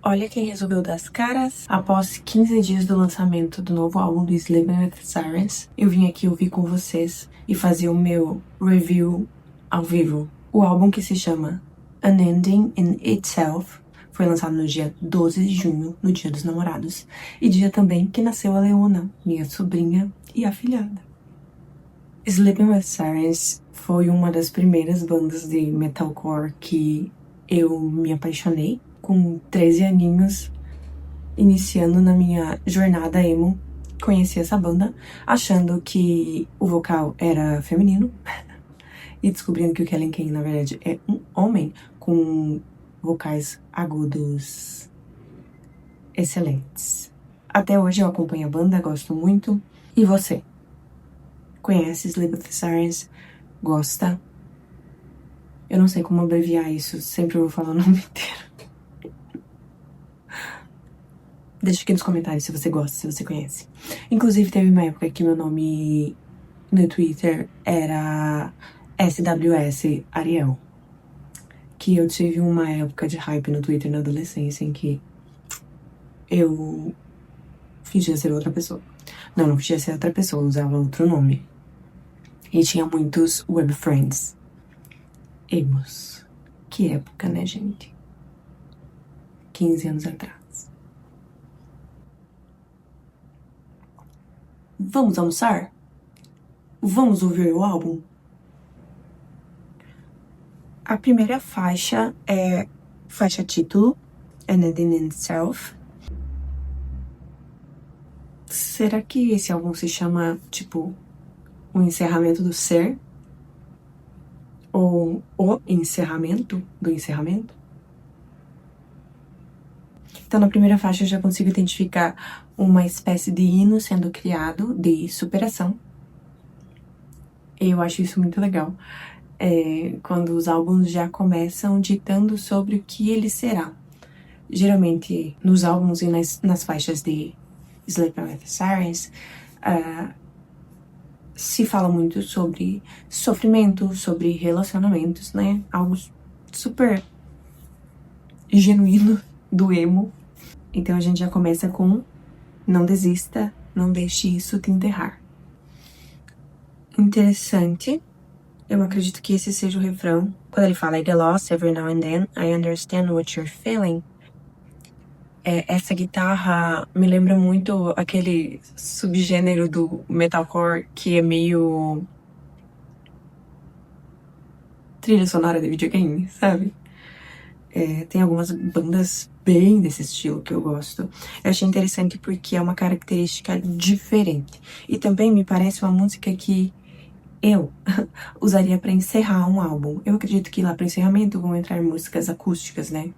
Olha quem resolveu dar as caras. Após 15 dias do lançamento do novo álbum do Sleeping with Sirens, eu vim aqui ouvir com vocês e fazer o meu review ao vivo. O álbum, que se chama Unending in Itself, foi lançado no dia 12 de junho, no Dia dos Namorados, e dia também que nasceu a Leona, minha sobrinha e afilhada. Sleeping with Sirens foi uma das primeiras bandas de metalcore que eu me apaixonei. Com 13 aninhos, iniciando na minha jornada emo, conheci essa banda achando que o vocal era feminino e descobrindo que o Kellen Kane, na verdade, é um homem com vocais agudos excelentes. Até hoje eu acompanho a banda, gosto muito. E você? Conhece Sleep with the Sirens? Gosta? Eu não sei como abreviar isso, sempre vou falar o nome inteiro. Deixa aqui nos comentários se você gosta, se você conhece. Inclusive, teve uma época que meu nome no Twitter era SWS Ariel. Que eu tive uma época de hype no Twitter na adolescência em que eu fingia ser outra pessoa. Não fingia ser outra pessoa, eu usava outro nome. E tinha muitos web friends. Emos. Que época, né, gente? 15 anos atrás. Vamos almoçar? Vamos ouvir o álbum? A primeira faixa é faixa título, Unending in Itself. Será que esse álbum se chama, tipo, o encerramento do ser? Ou o encerramento do encerramento? Então, na primeira faixa eu já consigo identificar uma espécie de hino sendo criado de superação. Eu acho isso muito legal. Quando os álbuns já começam ditando sobre o que ele será. Geralmente, nos álbuns e nas faixas de Sleeping with the Sirens, se fala muito sobre sofrimento, sobre relacionamentos, né? Algo super genuíno do emo. Então a gente já começa com não desista, não deixe isso te enterrar. Interessante. Eu acredito que esse seja o refrão. Quando ele fala I get lost every now and then, I understand what you're feeling. Essa guitarra me lembra muito aquele subgênero do metalcore que é meio trilha sonora de videogame, sabe? Tem algumas bandas bem desse estilo que eu gosto. Eu achei interessante porque é uma característica diferente. E também me parece uma música que eu usaria para encerrar um álbum. Eu acredito que lá para encerramento vão entrar músicas acústicas, né?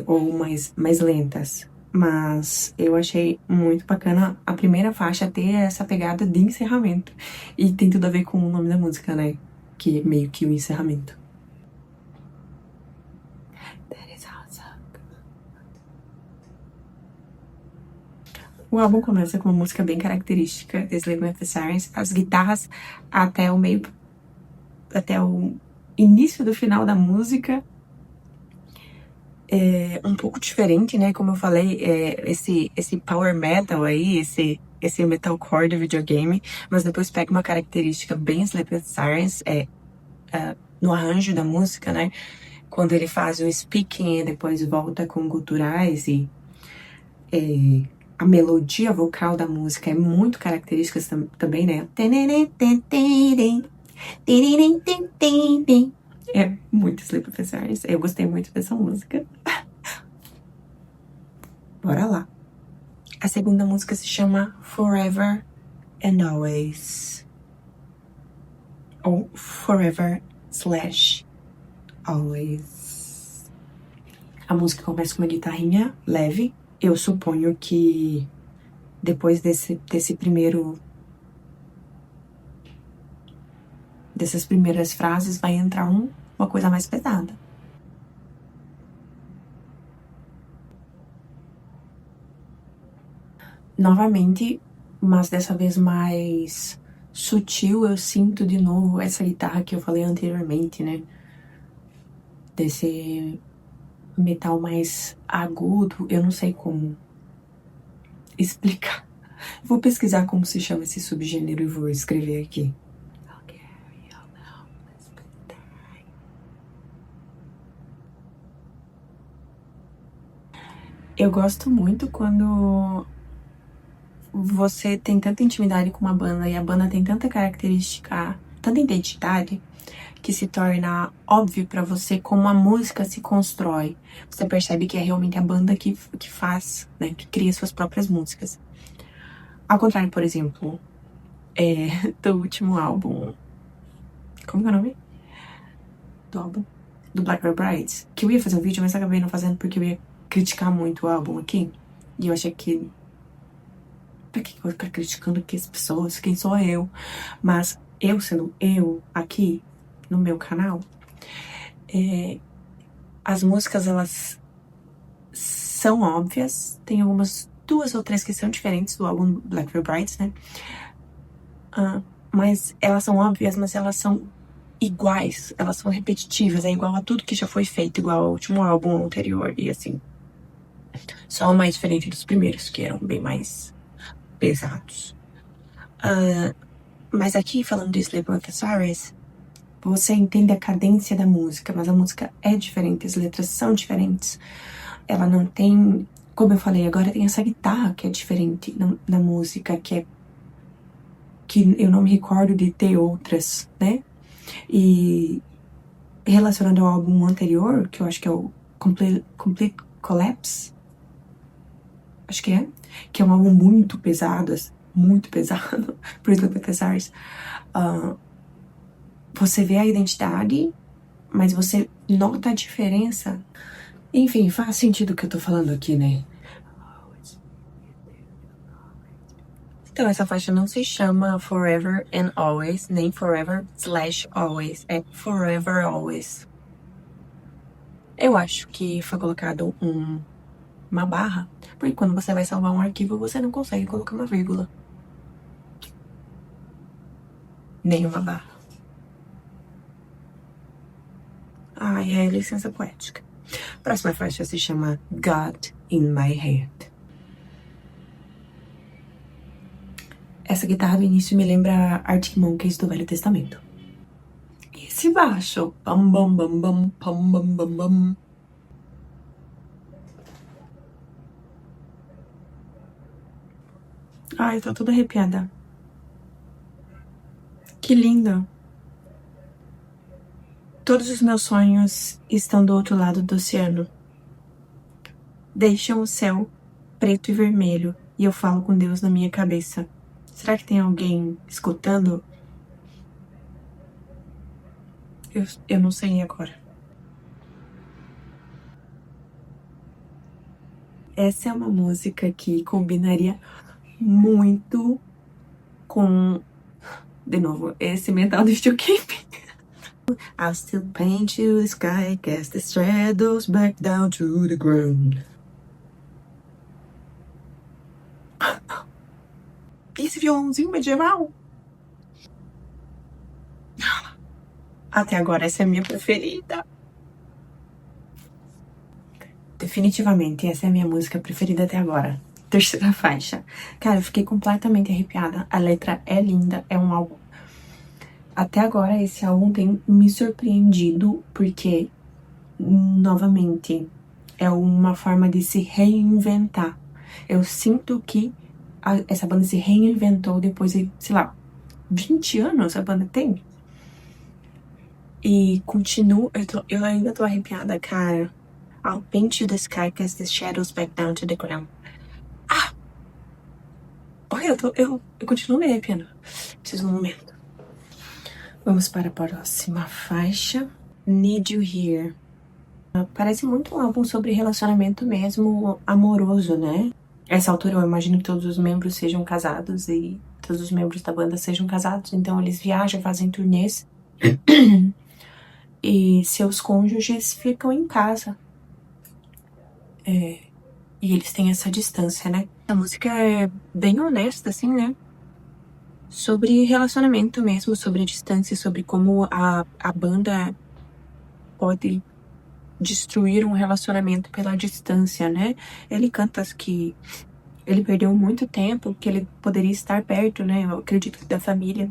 Ou mais lentas. Mas eu achei muito bacana a primeira faixa ter essa pegada de encerramento. E tem tudo a ver com o nome da música, né? Que é meio que o encerramento. O álbum começa com uma música bem característica de Sleeping with the Sirens. As guitarras até o início do final da música é um pouco diferente, né? Como eu falei, esse power metal aí, esse metalcore de videogame, mas depois pega uma característica bem Sleeping with the Sirens, no arranjo da música, né? Quando ele faz o speaking e depois volta com guturais e a melodia vocal da música é muito característica também, né? É muito Sleeping with the Sirens. Eu gostei muito dessa música. Bora lá. A segunda música se chama Forever and Always. Ou Forever / Always. A música começa com uma guitarrinha leve. Eu suponho que depois dessas primeiras frases vai entrar uma coisa mais pesada. Novamente, mas dessa vez mais sutil, eu sinto de novo essa guitarra que eu falei anteriormente, né? Desse metal mais agudo, eu não sei como explicar. Vou pesquisar como se chama esse subgênero e vou escrever aqui. Eu gosto muito quando você tem tanta intimidade com uma banda e a banda tem tanta característica, tanta identidade, que se torna óbvio pra você como a música se constrói. Você percebe que é realmente a banda que faz, né, que cria suas próprias músicas. Ao contrário, por exemplo, do último álbum. Como que é o nome? Do álbum? Do Black Veil Brides. Que eu ia fazer um vídeo, mas acabei não fazendo porque eu ia criticar muito o álbum aqui. E eu achei que... Pra que eu vou ficar criticando aqui as pessoas? Quem sou eu? Mas eu sendo eu aqui no meu canal, as músicas, elas são óbvias. Tem algumas 2 ou 3 que são diferentes do álbum Black Veil Brides, né? Mas elas são óbvias, mas elas são iguais. Elas são repetitivas. É igual a tudo que já foi feito, igual ao último álbum anterior. E assim, só mais diferente dos primeiros, que eram bem mais pesados. Mas aqui, falando de Sleeping with the Stars, você entende a cadência da música, mas a música é diferente, as letras são diferentes. Ela não tem... Como eu falei, agora tem essa guitarra que é diferente na música, que eu não me recordo de ter outras, né? E relacionado ao álbum anterior, que eu acho que é o Complete Collapse, acho que é um álbum muito pesado, por Sleeping with the Stars. Você vê a identidade, mas você nota a diferença. Enfim, faz sentido o que eu tô falando aqui, né? Então, essa faixa não se chama Forever and Always, nem Forever/Always. É Forever Always. Eu acho que foi colocado uma barra, porque quando você vai salvar um arquivo, você não consegue colocar uma vírgula. Nem uma barra. Ai, é licença poética. A próxima faixa se chama God in My Head. Essa guitarra no início me lembra Arctic Monkeys do Velho Testamento. E esse baixo, pam bam bam bam, pam bam bam bam. Ai, tô toda arrepiada. Que lindo. Todos os meus sonhos estão do outro lado do oceano. Deixam o céu preto e vermelho e eu falo com Deus na minha cabeça. Será que tem alguém escutando? Eu não sei agora. Essa é uma música que combinaria muito com, de novo, esse metal do Steel Keeping. I'll still paint you the sky, cast the shadows back down to the ground. Esse violãozinho medieval? Até agora, essa é a minha preferida. Definitivamente, essa é a minha música preferida até agora. Terceira faixa. Cara, eu fiquei completamente arrepiada. A letra é linda, é um álbum... Até agora, esse álbum tem me surpreendido, porque, novamente, é uma forma de se reinventar. Eu sinto que essa banda se reinventou depois de, sei lá, 20 anos a banda tem. E continua... Eu ainda tô arrepiada, cara. I'll paint you the sky, cast the shadows back down to the ground. Olha, eu continuo me arrepiando. Preciso de um momento. Vamos para a próxima faixa. Need You Here. Parece muito um álbum sobre relacionamento mesmo amoroso, né? Essa altura eu imagino que todos os membros sejam casados e todos os membros da banda sejam casados. Então eles viajam, fazem turnês. E seus cônjuges ficam em casa. E eles têm essa distância, né? A música é bem honesta, assim, né? Sobre relacionamento mesmo, sobre a distância, sobre como a banda pode destruir um relacionamento pela distância, né? Ele canta que ele perdeu muito tempo, que ele poderia estar perto, né? Eu acredito que da família.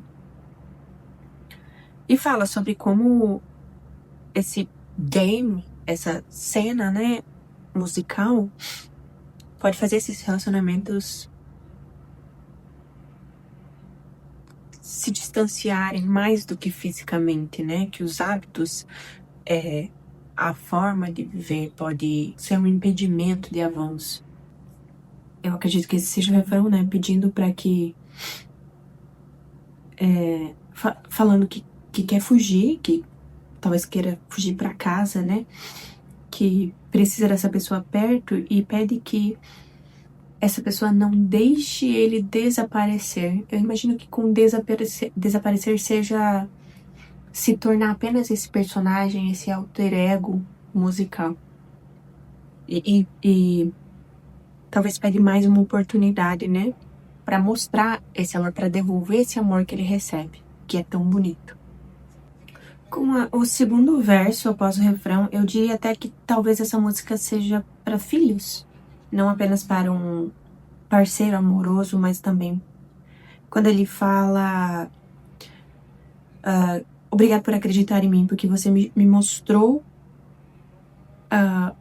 E fala sobre como esse game, essa cena, né, musical, pode fazer esses relacionamentos se distanciarem mais do que fisicamente, né? Que os hábitos, a forma de viver pode ser um impedimento de avanço. Eu acredito que esse seja o refrão, né? Pedindo para que... falando que quer fugir, que talvez queira fugir para casa, né? Que precisa dessa pessoa perto e pede que essa pessoa não deixe ele desaparecer. Eu imagino que com desaparecer seja se tornar apenas esse personagem, esse alter ego musical. E talvez pede mais uma oportunidade, né? Pra mostrar esse amor, pra devolver esse amor que ele recebe, que é tão bonito. Com o segundo verso após o refrão, eu diria até que talvez essa música seja para filhos, não apenas para um parceiro amoroso, mas também quando ele fala obrigado por acreditar em mim, porque você me mostrou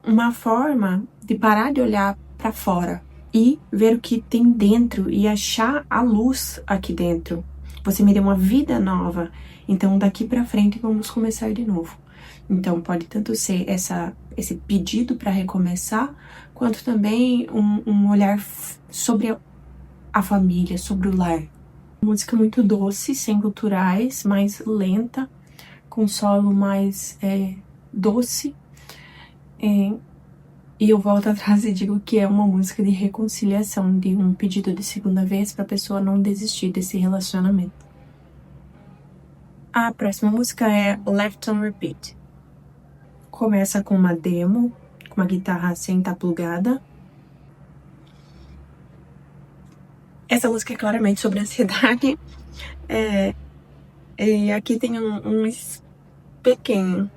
uma forma de parar de olhar para fora e ver o que tem dentro e achar a luz aqui dentro. Você me deu uma vida nova, então daqui para frente vamos começar de novo. Então pode tanto ser esse pedido para recomeçar, quanto também um olhar sobre a família, sobre o lar. Música muito doce, sem guturais, mais lenta, com solo mais doce. E eu volto atrás e digo que é uma música de reconciliação, de um pedido de segunda vez para a pessoa não desistir desse relacionamento. A próxima música é Left on Repeat. Começa com uma demo, com uma guitarra sem estar plugada. Essa música é claramente sobre ansiedade. E aqui tem um pequeno.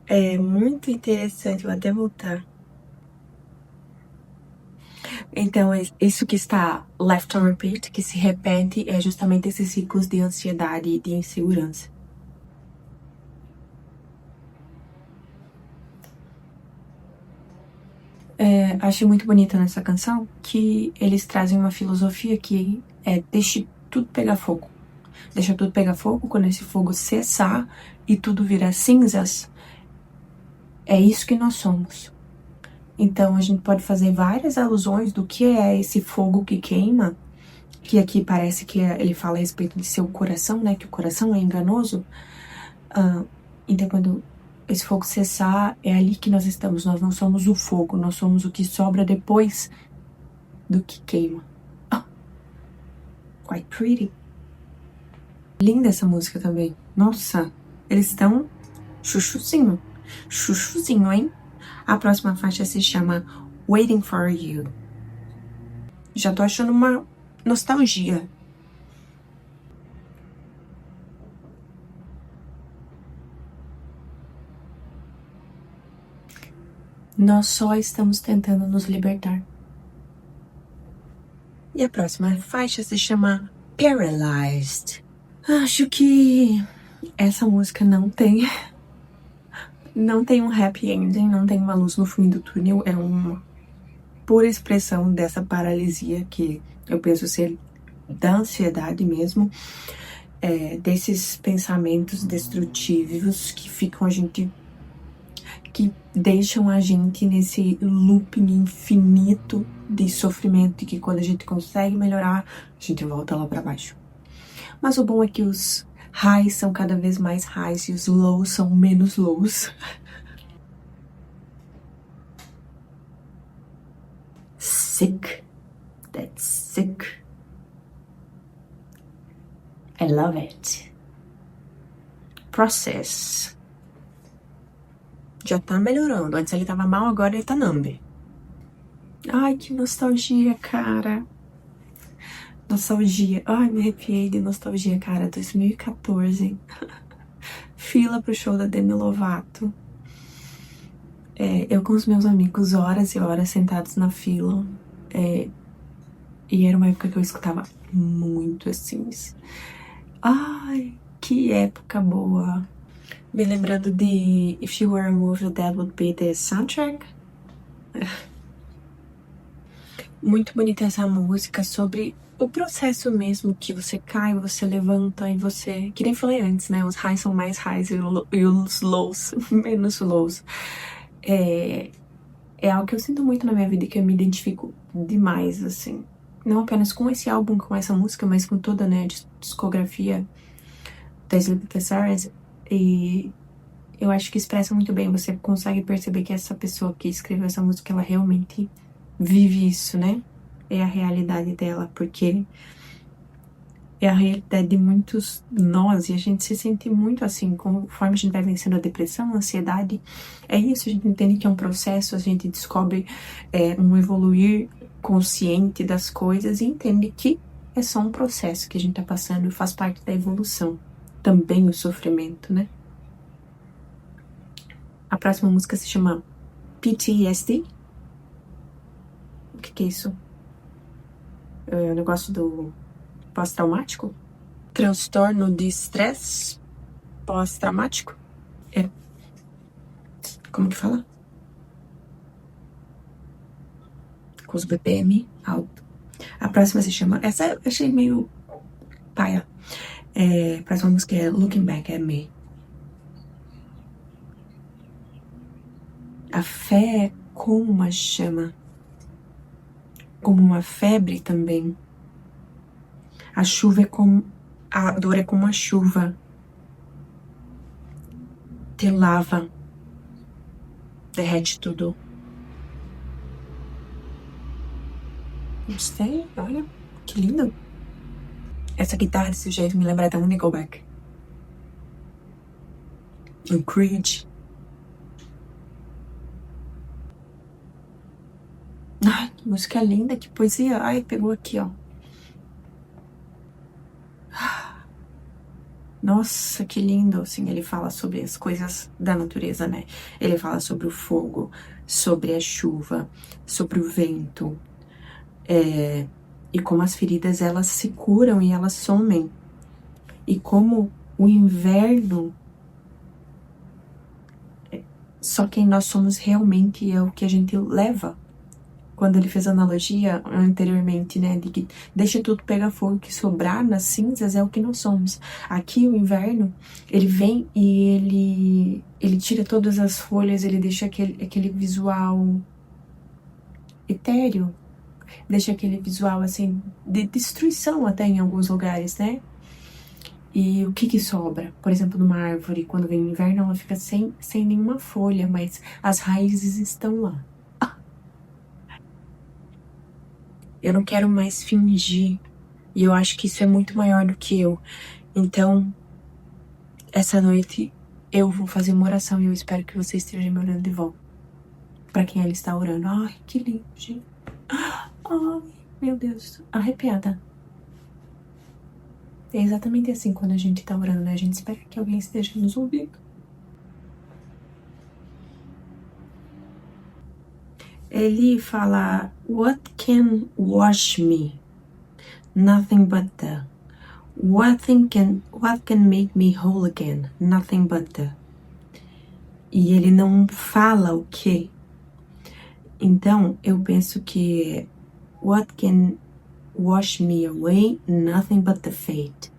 É muito interessante, vou até voltar. Então, isso que está left on repeat, que se repete, é justamente esses ciclos de ansiedade e de insegurança. Acho muito bonita nessa canção que eles trazem uma filosofia que é deixe tudo pegar fogo. Deixa tudo pegar fogo, quando esse fogo cessar e tudo virar cinzas, é isso que nós somos. Então a gente pode fazer várias alusões do que é esse fogo que queima, que aqui parece que ele fala a respeito de seu coração, né? Que o coração é enganoso. Então quando esse fogo cessar, é ali que nós estamos. Nós não somos o fogo, nós somos o que sobra depois do que queima. Quite pretty. Linda essa música também. Nossa, eles estão chuchuzinho. Chuchuzinho, hein? A próxima faixa se chama Waiting for You. Já tô achando uma nostalgia. Nós só estamos tentando nos libertar. E a próxima faixa se chama Paralyzed. Acho que essa música não tem um happy ending, não tem uma luz no fim do túnel. É uma pura expressão dessa paralisia que eu penso ser da ansiedade mesmo, desses pensamentos destrutivos que deixam a gente nesse looping infinito de sofrimento e que quando a gente consegue melhorar, a gente volta lá pra baixo. Mas o bom é que os highs são cada vez mais highs e os lows são menos lows. Sick. That's sick. I love it. Process. Já tá melhorando. Antes ele tava mal, agora ele tá numb. Ai, que nostalgia, cara. Nostalgia. Ai, me arrepiei de nostalgia, cara. 2014. fila pro show da Demi Lovato. Eu com os meus amigos, horas e horas sentados na fila. E era uma época que eu escutava muito assim. Ai, que época boa. Me lembrando de If You Were a Movie, That Would Be the Soundtrack. Muito bonita essa música, sobre o processo mesmo, que você cai, você levanta e você... Que nem falei antes, né? Os highs são mais highs e os lows menos lows. É algo que eu sinto muito na minha vida e que eu me identifico demais, assim. Não apenas com esse álbum, com essa música, mas com toda, né, a discografia da Sleeping with the Stars. E eu acho que expressa muito bem. Você consegue perceber que essa pessoa que escreveu essa música, ela realmente vive isso, né? É a realidade dela, porque é a realidade de muitos nós, e a gente se sente muito assim, conforme a gente vai vencendo a depressão, a ansiedade. É isso, a gente entende que é um processo, a gente descobre um evoluir consciente das coisas e entende que é só um processo que a gente tá passando e faz parte da evolução. Também o sofrimento, né? A próxima música se chama PTSD. O que é isso? É o negócio do pós-traumático? Transtorno de estresse pós-traumático? Como que fala? Com os BPM alto. A próxima se chama... Essa eu achei meio paia. A próxima música é Looking Back at Me. A fé é como uma chama, como uma febre também. A chuva é como... A dor é como a chuva. Te lava. Derrete tudo. Gostei, olha. Que lindo. Essa guitarra desse jeito me lembra até um Nickelback. Um Creed. Ai, que música linda, que poesia. Ai, pegou aqui, ó. Nossa, que lindo, assim, ele fala sobre as coisas da natureza, né? Ele fala sobre o fogo, sobre a chuva, sobre o vento, e como as feridas, elas se curam e elas somem. E como o inverno, só quem nós somos realmente é o que a gente leva. Quando ele fez a analogia anteriormente, né, de que deixa tudo pegar fogo, que sobrar nas cinzas é o que nós somos. Aqui o inverno, ele vem e ele tira todas as folhas, ele deixa aquele visual etéreo, deixa aquele visual, assim, de destruição até em alguns lugares, né? E o que sobra? Por exemplo, numa árvore, quando vem o inverno, ela fica sem nenhuma folha, mas as raízes estão lá. Eu não quero mais fingir. E eu acho que isso é muito maior do que eu. Então, essa noite, eu vou fazer uma oração e eu espero que você esteja me orando de volta. Pra quem ela está orando. Ai, que lindo, gente. Ai, meu Deus. Arrepiada. É exatamente assim quando a gente tá orando, né? A gente espera que alguém esteja nos ouvindo. Ele fala, what can wash me? Nothing but the. What can make me whole again? Nothing but the. E ele não fala o que. Então, eu penso que what can wash me away? Nothing but the faith.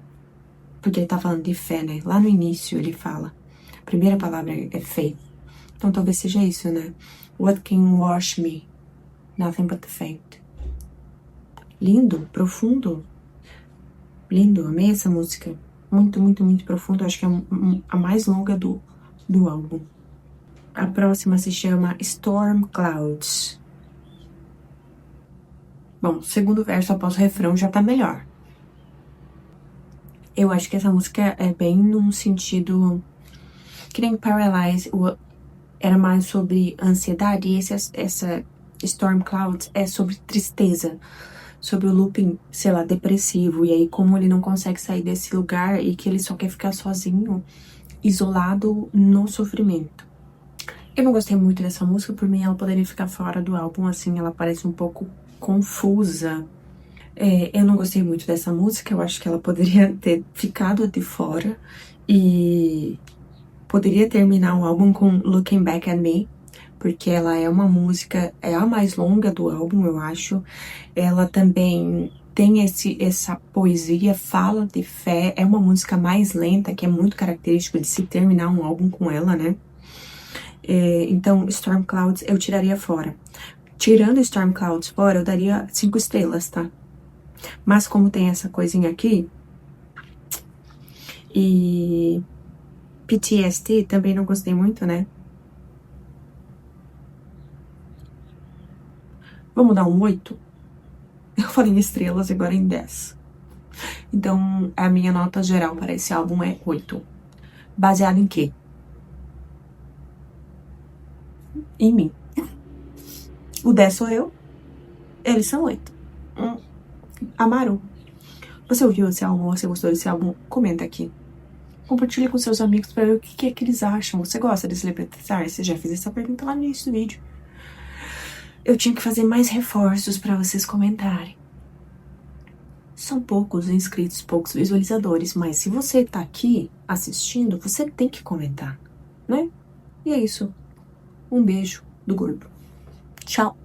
Porque ele tá falando de fé, né? Lá no início ele fala. A primeira palavra é faith. Então talvez seja isso, né? What can wash me? Nothing but the faith. Lindo, profundo. Lindo, amei essa música. Muito, muito, muito profundo. Acho que é a mais longa do álbum. A próxima se chama Storm Clouds. Bom, segundo verso após o refrão já tá melhor. Eu acho que essa música é bem num sentido... Que nem Paralyze era mais sobre ansiedade, e essa Storm Clouds é sobre tristeza, sobre o looping, sei lá, depressivo, e aí como ele não consegue sair desse lugar e que ele só quer ficar sozinho, isolado no sofrimento. Eu não gostei muito dessa música, por mim ela poderia ficar fora do álbum, assim, ela parece um pouco confusa. Eu não gostei muito dessa música, eu acho que ela poderia ter ficado de fora e poderia terminar o álbum com Looking Back at Me, porque ela é uma música, é a mais longa do álbum, eu acho. Ela também tem essa poesia, fala de fé, é uma música mais lenta, que é muito característico de se terminar um álbum com ela, né? Então, Storm Clouds eu tiraria fora. Tirando Storm Clouds fora, eu daria 5 estrelas, tá? Mas como tem essa coisinha aqui, e PTSD também não gostei muito, né? Vamos dar um 8? Eu falei em estrelas, agora em 10. Então, a minha nota geral para esse álbum é 8. Baseado em quê? Em mim. O 10 sou eu, eles são 8. Amaru. Você ouviu esse álbum? Você gostou desse álbum? Comenta aqui. Compartilha com seus amigos para ver o que é que eles acham. Você gosta de Sleep Stars? Você já fez essa pergunta lá no início do vídeo. Eu tinha que fazer mais reforços para vocês comentarem. São poucos inscritos, poucos visualizadores, mas se você tá aqui assistindo, você tem que comentar, né? E é isso. Um beijo do gordo. Tchau.